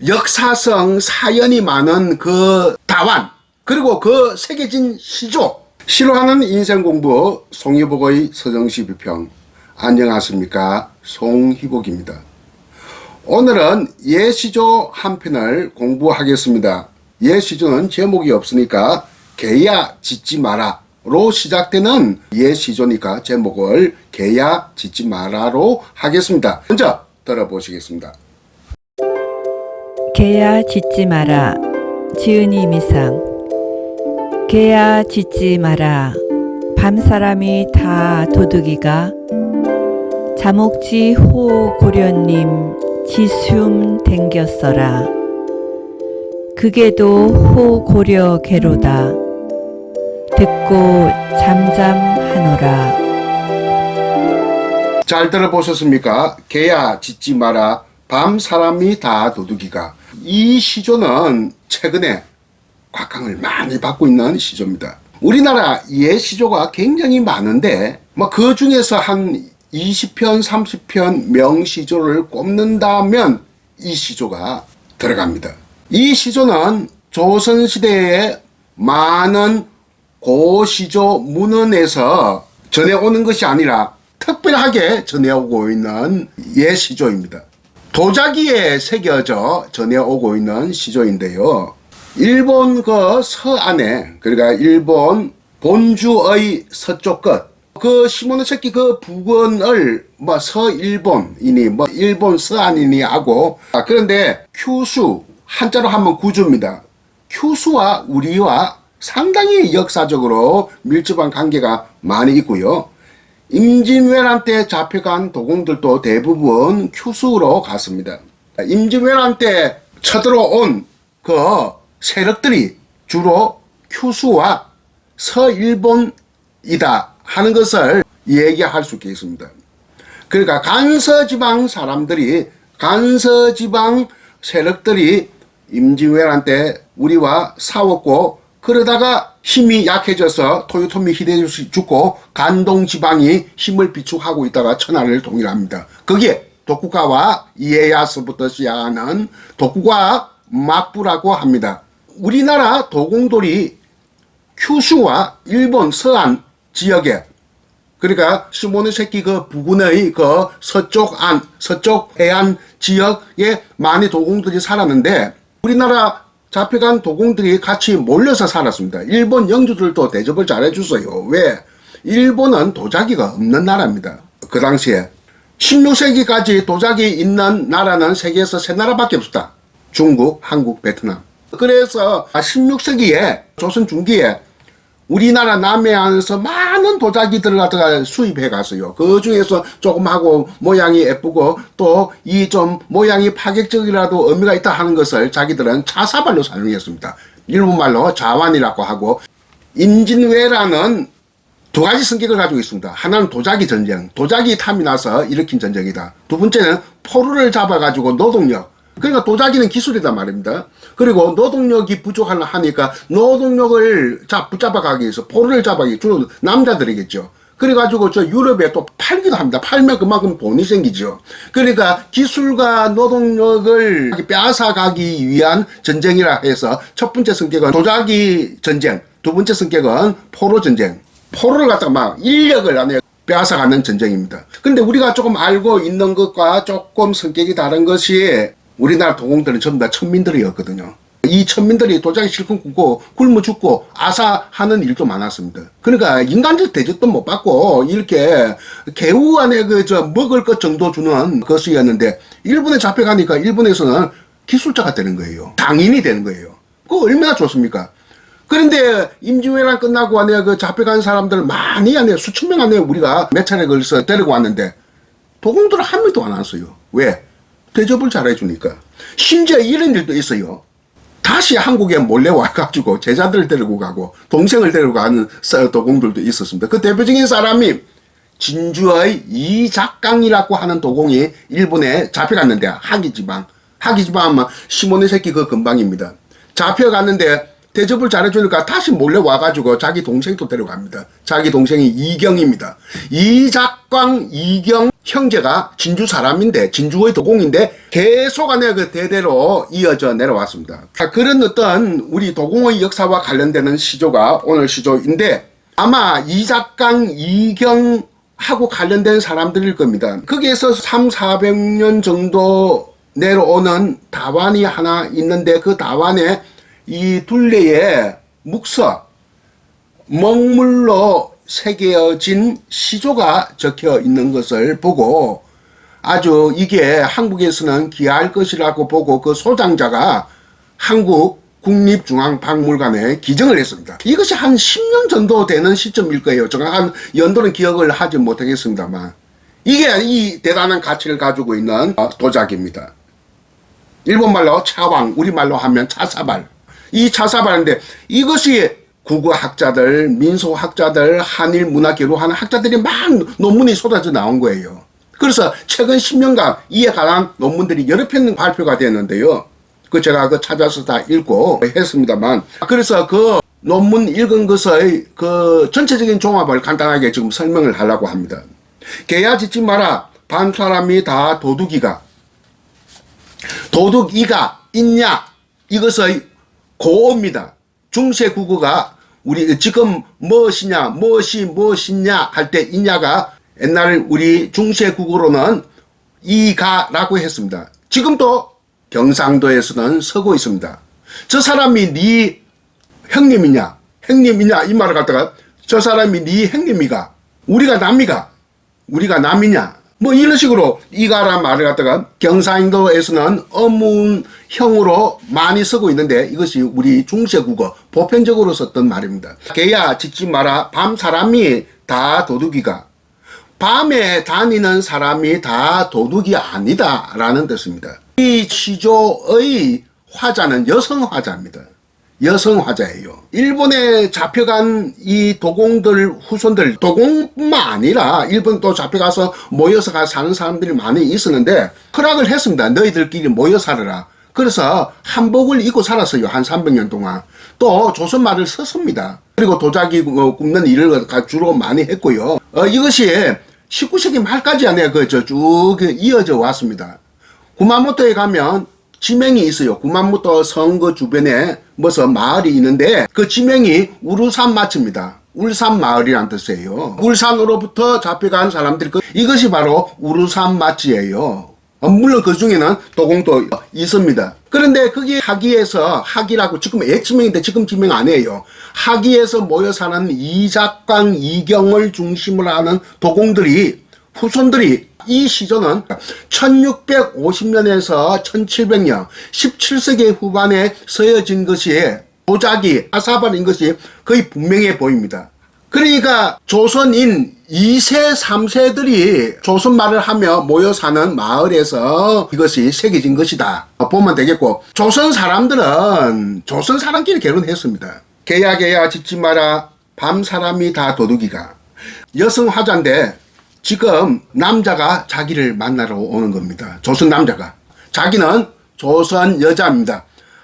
역사성 사연이 많은 그 다완, 그리고 그 새겨진 시조. 싫어하는 인생공부 송희복의 서정시 비평. 안녕하십니까, 송희복입니다. 오늘은 예시조 한 편을 공부하겠습니다. 예시조는 제목이 없으니까 개야 짖지 마라 로 시작되는 예시조니까 제목을 개야 짖지 마라로 하겠습니다. 먼저 들어보시겠습니다. 개야 짖지 마라. 지은이 미상. 개야 짖지 마라. 밤사람이 다 도둑이가. 자목지 호 고려님 지숨 댕겼어라. 그게도 호 고려 개로다. 듣고 잠잠하노라. 잘 들어보셨습니까? 개야 짖지 마라. 밤사람이 다 도둑이가. 이 시조는 최근에 곽강을 많이 받고 있는 시조입니다. 우리나라 예시조가 굉장히 많은데 그 중에서 한 20편 30편 명시조를 꼽는다면 이 시조가 들어갑니다. 이 시조는 조선시대의 많은 고시조 문헌에서 전해오는 것이 아니라 특별하게 전해오고 있는 예시조입니다. 도자기에 새겨져 전해오고 있는 시조인데요. 일본 그 서안에, 그러니까 일본 본주의 서쪽 끝, 그 시모노세키 그 부근을 서일본이니 일본 서안이니 하고, 그런데 큐슈, 한자로 하면 구주입니다. 큐슈와 우리와 상당히 역사적으로 밀접한 관계가 많이 있고요. 임진왜란 때 잡혀간 도공들도 대부분 큐슈로 갔습니다. 임진왜란 때 쳐들어온 그 세력들이 주로 큐슈와 서일본이다 하는 것을 얘기할 수 있겠습니다. 그러니까 간서지방 사람들이, 간서지방 세력들이 임진왜란 때 우리와 싸웠고, 그러다가 힘이 약해져서 토요토미 히데요시 죽고 간동지방이 힘을 비축하고 있다가 천하를 통일합니다. 거기에 도쿠가와 이에야스부터 시작하는 도쿠가 막부라고 합니다. 우리나라 도공들이 큐슈와 일본 서안 지역에, 그러니까 시모노세키 그 부근의 그 서쪽 해안 지역에 많이 도공들이 살았는데, 우리나라 잡혀간 도공들이 같이 몰려서 살았습니다. 일본 영주들도 대접을 잘해줬어요. 왜? 일본은 도자기가 없는 나라입니다. 그 당시에 16세기까지 도자기 있는 나라는 세계에서 3나라밖에 없었다. 중국, 한국, 베트남. 그래서 16세기에 조선 중기에 우리나라 남해안에서 많은 도자기들을 갖다가 수입해 갔어요. 그 중에서 조금 하고 모양이 예쁘고 또 이 좀 모양이 파격적이라도 의미가 있다 하는 것을 자기들은 차사발로 사용했습니다. 일본말로 자완이라고 하고, 임진왜란은 두 가지 성격을 가지고 있습니다. 하나는 도자기 전쟁, 도자기 탐이 나서 일으킨 전쟁이다. 두 번째는 포로를 잡아가지고 노동력, 그러니까 도자기는 기술이단 말입니다. 그리고 노동력이 부족하니까 노동력을 붙잡아가기 위해서 포로를 잡아가기, 주로 남자들이겠죠. 그래가지고 저 유럽에 또 팔기도 합니다. 팔면 그만큼 돈이 생기죠. 그러니까 기술과 노동력을 빼앗아가기 위한 전쟁이라 해서 첫 번째 성격은 도자기 전쟁, 두 번째 성격은 포로 전쟁. 포로를 갖다가 인력을 안에 빼앗아가는 전쟁입니다. 근데 우리가 조금 알고 있는 것과 조금 성격이 다른 것이, 우리나라 도공들은 전부 다 천민들이었거든요. 이 천민들이 도자기 실컷 굽고 굶어 죽고 아사하는 일도 많았습니다. 그러니까 인간적 대접도 못 받고 이렇게 개우 안에 먹을 것 정도 주는 것이었는데, 일본에 잡혀가니까 일본에서는 기술자가 되는 거예요. 장인이 되는 거예요. 그거 얼마나 좋습니까? 그런데 임진왜란 끝나고 안에 잡혀간 사람들 많이 안에 수천 명 안에 우리가 몇 차례 걸려서 데리고 왔는데 도공들은 한 명도 안 왔어요. 왜? 대접을 잘해주니까. 심지어 이런 일도 있어요. 다시 한국에 몰래 와가지고 제자들을 데리고 가고 동생을 데리고 가는 도공들도 있었습니다. 그 대표적인 사람이 진주의 이작강이라고 하는 도공이 일본에 잡혀갔는데, 하기지방 하면 시모노세키 그 근방입니다. 잡혀갔는데 대접을 잘해주니까 다시 몰래 와가지고 자기 동생도 데려갑니다. 자기 동생이 이경입니다. 이작광, 이경 형제가 진주 사람인데 진주의 도공인데 계속 안에 그 대대로 이어져 내려왔습니다. 그런 어떤 우리 도공의 역사와 관련되는 시조가 오늘 시조인데 아마 이작강, 이경하고 관련된 사람들일 겁니다. 거기에서 300~400년 정도 내려오는 다완이 하나 있는데 그 다완에 이 둘레에 묵서 먹물로 새겨진 시조가 적혀 있는 것을 보고 아주 이게 한국에서는 귀할 것이라고 보고 그 소장자가 한국 국립중앙박물관에 기증을 했습니다. 이것이 한 10년 정도 되는 시점일 거예요. 정확한 연도는 기억을 하지 못하겠습니다만 이게 이 대단한 가치를 가지고 있는 도자기입니다. 일본말로 차왕, 우리말로 하면 차사발. 이 차사발인데 이것이 국어학자들, 민속학자들, 한일 문화 교류하는 학자들이 막 논문이 쏟아져 나온 거예요. 그래서 최근 10년간 이에 관한 논문들이 여러 편 발표가 됐는데요. 제가 찾아서 다 읽고 했습니다만, 그래서 그 논문 읽은 것의 그 전체적인 종합을 간단하게 지금 설명을 하려고 합니다. 개야 짓지 마라. 반 사람이 다 도둑이가. 도둑이가 있냐? 이것의 고어입니다. 중세 국어가 우리 지금 무엇이냐 할 때 있냐가 옛날 우리 중세 국어로는 이가라고 했습니다. 지금도 경상도에서는 서고 있습니다. 저 사람이 네 형님이냐 이 말을 갖다가 저 사람이 네 형님이가 우리가 남이냐 뭐 이런 식으로 이가란 말을 갖다가 경상도에서는 어문형으로 많이 쓰고 있는데 이것이 우리 중세국어 보편적으로 썼던 말입니다. 개야 짓지 마라. 밤 사람이 다 도둑이가. 밤에 다니는 사람이 다 도둑이 아니다 라는 뜻입니다. 이 시조의 화자는 여성 화자입니다. 여성 화자예요. 일본에 잡혀간 이 도공들 후손들, 도공뿐만 아니라 일본 또 잡혀가서 모여서 사는 사람들이 많이 있었는데 허락을 했습니다. 너희들끼리 모여 살아라. 그래서 한복을 입고 살았어요. 한 300년 동안. 또 조선말을 썼습니다. 그리고 도자기 굽는 일을 주로 많이 했고요. 이것이 19세기 말까지 안에 쭉 이어져 왔습니다. 구마모토에 가면 지명이 있어요. 구마모토 성 그 주변에 무슨 마을이 있는데 그 지명이 우루산 마츠입니다. 울산 마을이란 뜻이에요. 울산으로부터 잡혀간 사람들 이것이 바로 우루산 마츠예요. 물론 그 중에는 도공도 있습니다. 그런데 거기 학이라고 지금 옛지명인데 지금 지명 아니에요. 학이에서 모여 사는 이작강, 이경을 중심으로 하는 도공들이 후손들이 이 시조는 1650년에서 1700년 17세기 후반에 쓰여진 것이 도자기, 차사발인 것이 거의 분명해 보입니다. 그러니까 조선인 2세, 3세들이 조선말을 하며 모여 사는 마을에서 이것이 새겨진 것이다 보면 되겠고, 조선 사람들은 조선 사람끼리 결혼했습니다. 개야 짓지 마라. 밤 사람이 다 도둑이가. 여성 화자인데 지금 남자가 자기를 만나러 오는 겁니다. 조선 남자가. 자기는 조선 여자입니다.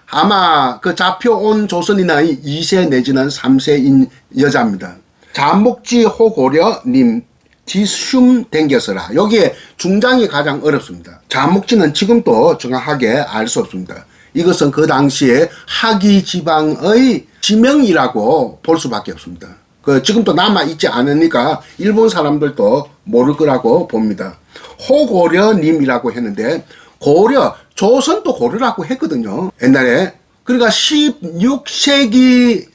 아마 그 잡혀온 조선인의 2세 내지는 3세인 여자입니다. 잠목지 호고려님 지숨 댕겨서라. 여기에 중장이 가장 어렵습니다. 잠목지는 지금도 정확하게 알 수 없습니다. 이것은 그 당시에 하기 지방의 지명이라고 볼 수밖에 없습니다. 지금도 남아있지 않으니까 일본 사람들도 모를 거라고 봅니다. 호고려님이라고 했는데 고려, 조선도 고려라고 했거든요. 옛날에. 그러니까 16세기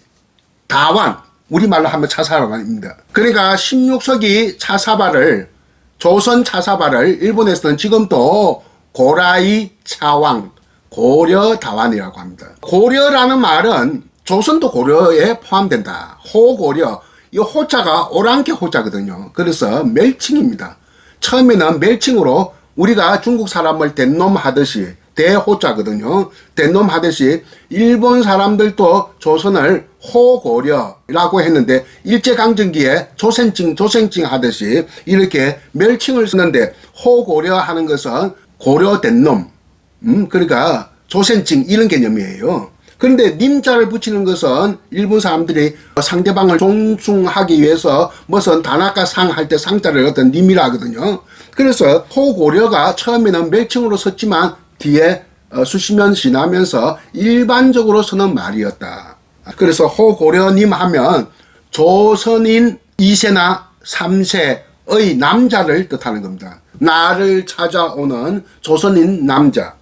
다완, 우리말로 하면 차사발입니다. 그러니까 16세기 차사발을, 조선 차사발을 일본에서는 지금도 고라이 차왕, 고려 다완이라고 합니다. 고려라는 말은 조선도 고려에 포함된다. 호고려. 이 호자가 오랑캐 호자거든요. 그래서 멸칭입니다. 처음에는 멸칭으로 우리가 중국 사람을 된놈 하듯이 대호자거든요. 된놈 하듯이 일본 사람들도 조선을 호고려라고 했는데 일제강점기에 조생칭 하듯이 이렇게 멸칭을 쓰는데 호고려 하는 것은 고려 된놈. 그러니까 조생칭 이런 개념이에요. 그런데 님자를 붙이는 것은 일본 사람들이 상대방을 존중하기 위해서 무슨 다나카 상 할 때 상자를 어떤 님이라 하거든요. 그래서 호고려가 처음에는 멸칭으로 썼지만 뒤에 수십 년 지나면서 일반적으로 쓰는 말이었다. 그래서 호고려님 하면 조선인 2세나 3세의 남자를 뜻하는 겁니다. 나를 찾아오는 조선인 남자.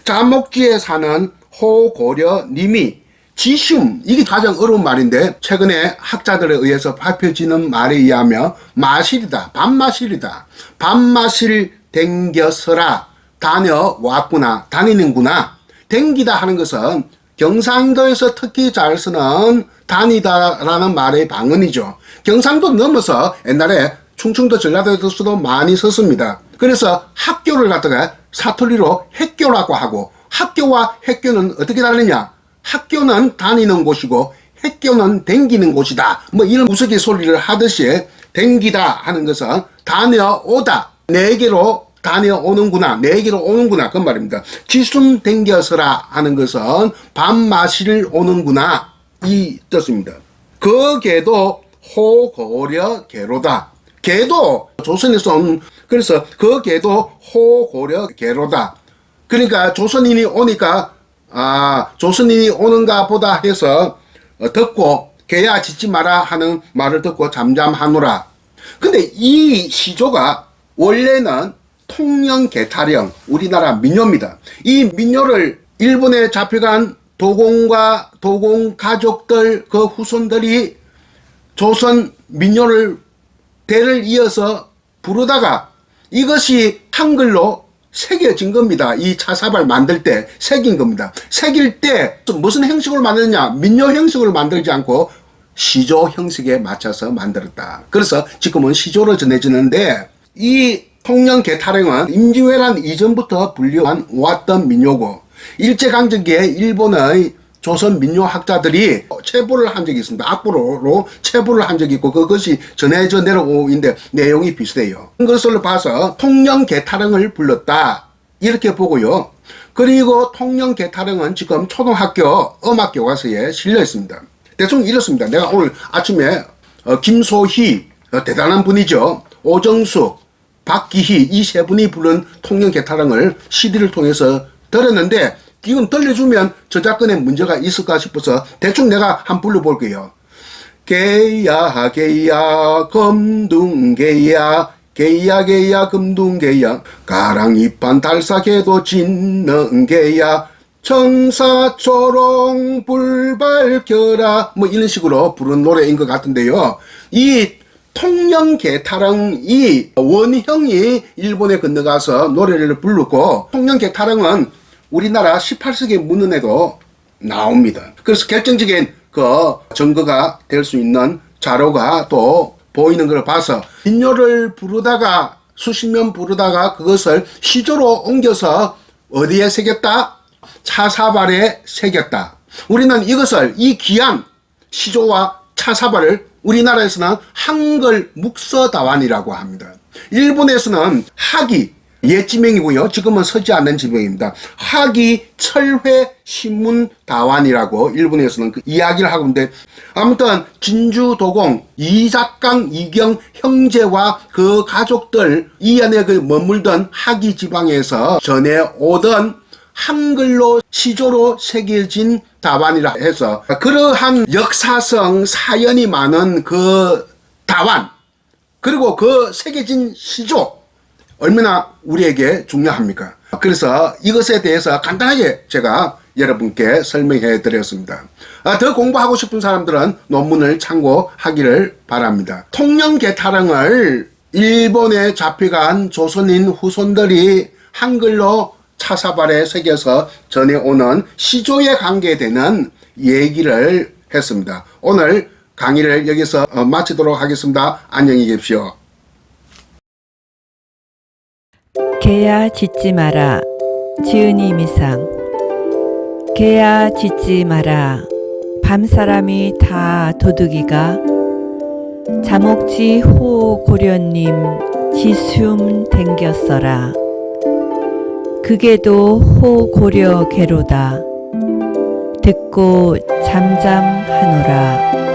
자목지에 사는 호고려님이 지슘, 이게 가장 어려운 말인데 최근에 학자들에 의해서 발표지는 말에 의하면 마실이다, 밤마실이다. 밤마실 댕겨서라. 다녀왔구나, 다니는구나. 댕기다 하는 것은 경상도에서 특히 잘 쓰는 다니다라는 말의 방언이죠. 경상도 넘어서 옛날에 충청도 전라도에서도 많이 썼습니다. 그래서 학교를 갖다가 사투리로 핵교라고 하고, 학교와 핵교는 어떻게 다르냐? 학교는 다니는 곳이고 핵교는 댕기는 곳이다. 뭐 이런 우스갯소리를 하듯이 댕기다 하는 것은 다녀오다. 내게로 다녀오는구나. 내게로 오는구나. 그 말입니다. 지숨 댕겨서라 하는 것은 밤 마실 오는구나. 이 뜻입니다. 그 개도 호고려 개로다. 개도 조선에서 온, 그래서 그 개도 호고려 개로다. 그러니까 조선인이 오니까 조선인이 오는가 보다 해서 듣고 개야 짖지 마라 하는 말을 듣고 잠잠하노라. 근데 이 시조가 원래는 통영개타령, 우리나라 민요입니다. 이 민요를 일본에 잡혀간 도공과 도공 가족들 그 후손들이 조선 민요를 대를 이어서 부르다가 이것이 한글로 새겨진 겁니다. 이 차사발 만들 때 새긴 겁니다. 새길 때 무슨 형식으로 만드느냐? 민요 형식으로 만들지 않고 시조 형식에 맞춰서 만들었다. 그래서 지금은 시조로 전해지는데, 이 통영개타령은 임진왜란 이전부터 불려한 왔던 민요고, 일제강점기에 일본의 조선 민요학자들이 체불을 한 적이 있습니다. 악보로 체불을 한 적이 있고 그것이 전해져 내려오고 있는데 내용이 비슷해요. 그것을 봐서 통영개타령을 불렀다 이렇게 보고요. 그리고 통영개타령은 지금 초등학교 음악교과서에 실려 있습니다. 대충 이렇습니다. 내가 오늘 아침에 김소희, 대단한 분이죠. 오정숙, 박기희 이 세 분이 부른 통영개타령을 CD를 통해서 들었는데, 이건 들려주면 저작권에 문제가 있을까 싶어서 대충 내가 한번 불러볼게요. 개야 개야 검둥개야 개야 개야 검둥개야 가랑이판 달사개도 짖는 개야 청사초롱 불 밝혀라, 뭐 이런 식으로 부른 노래인 것 같은데요. 이 통영개타령이 원형이 일본에 건너가서 노래를 부르고, 통영개타령은 우리나라 18세기 문헌에도 나옵니다. 그래서 결정적인 그 증거가 될 수 있는 자료가 또 보이는 걸 봐서 민요를 부르다가 수십 년 부르다가 그것을 시조로 옮겨서 어디에 새겼다? 차사발에 새겼다. 우리는 이것을, 이 귀한 시조와 차사발을 우리나라에서는 한글 묵서다완이라고 합니다. 일본에서는 하기, 옛 지명이고요. 지금은 서지 않는 지명입니다. 하기 철회 신문 다완이라고 일본에서는 그 이야기를 하고 있는데, 아무튼 진주도공 이작강 이경 형제와 그 가족들 이 안에 그 머물던 하기 지방에서 전해오던 한글로 시조로 새겨진 다완이라 해서, 그러한 역사성 사연이 많은 그 다완, 그리고 그 새겨진 시조 얼마나 우리에게 중요합니까? 그래서 이것에 대해서 간단하게 제가 여러분께 설명해 드렸습니다. 더 공부하고 싶은 사람들은 논문을 참고하기를 바랍니다. 통영개타령을 일본에 잡혀간 조선인 후손들이 한글로 차사발에 새겨서 전해오는 시조에 관계되는 얘기를 했습니다. 오늘 강의를 여기서 마치도록 하겠습니다. 안녕히 계십시오. 개야 짖지 마라. 지은이 미상. 개야 짖지 마라. 밤사람이 다 도둑이가. 자목지 호 고려님 지숨 댕겼어라. 그게도 호 고려 개로다. 듣고 잠잠하노라.